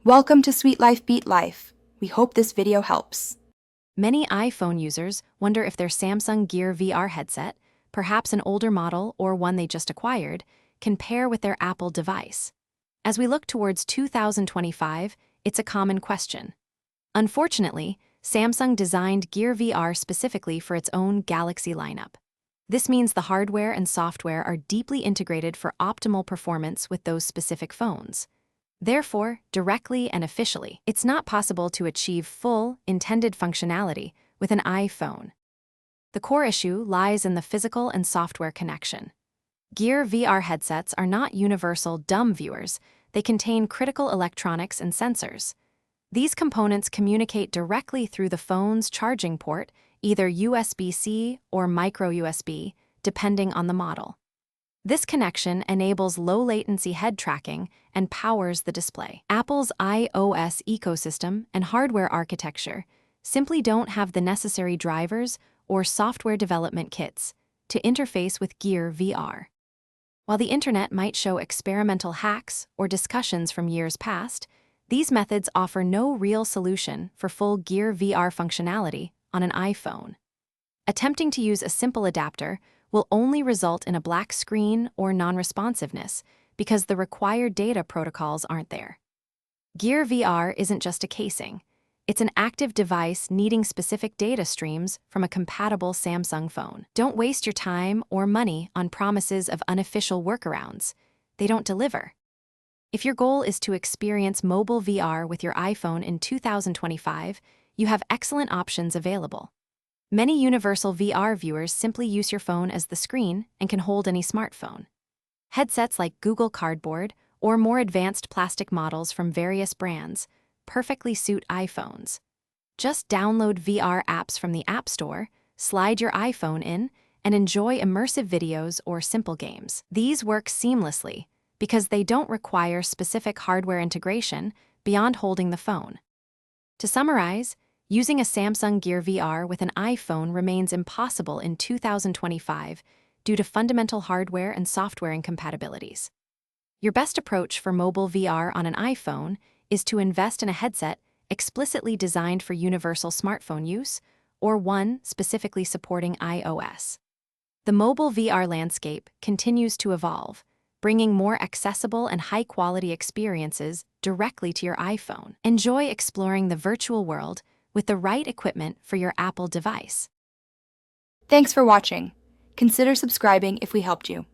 Welcome to Sweet Life Beat Life. We hope this video helps. Many iPhone users wonder if their Samsung Gear VR headset, perhaps an older model or one they just acquired, can pair with their Apple device. As we look towards 2025, it's a common question. Unfortunately, Samsung designed Gear VR specifically for its own Galaxy lineup. This means the hardware and software are deeply integrated for optimal performance with those specific phones. Therefore, directly and officially, it's not possible to achieve full, intended functionality with an iPhone. The core issue lies in the physical and software connection. Gear VR headsets are not universal dumb viewers. They contain critical electronics and sensors. These components communicate directly through the phone's charging port, either USB-C or micro USB, depending on the model. This connection enables low-latency head tracking and powers the display. Apple's iOS ecosystem and hardware architecture simply don't have the necessary drivers or software development kits to interface with Gear VR. While the internet might show experimental hacks or discussions from years past, these methods offer no real solution for full Gear VR functionality on an iPhone. Attempting to use a simple adapter will only result in a black screen or non-responsiveness because the required data protocols aren't there. Gear VR isn't just a casing. It's an active device needing specific data streams from a compatible Samsung phone. Don't waste your time or money on promises of unofficial workarounds. They don't deliver. If your goal is to experience mobile VR with your iPhone in 2025, you have excellent options available. Many universal VR viewers simply use your phone as the screen and can hold any smartphone. Headsets like Google Cardboard or more advanced plastic models from various brands perfectly suit iPhones. Just download VR apps from the App Store, slide your iPhone in, and enjoy immersive videos or simple games. These work seamlessly because they don't require specific hardware integration beyond holding the phone. To summarize, using a Samsung Gear VR with an iPhone remains impossible in 2025 due to fundamental hardware and software incompatibilities. Your best approach for mobile VR on an iPhone is to invest in a headset explicitly designed for universal smartphone use or one specifically supporting iOS. The mobile VR landscape continues to evolve, bringing more accessible and high-quality experiences directly to your iPhone. Enjoy exploring the virtual world with the right equipment for your Apple device. Thanks for watching. Consider subscribing if we helped you.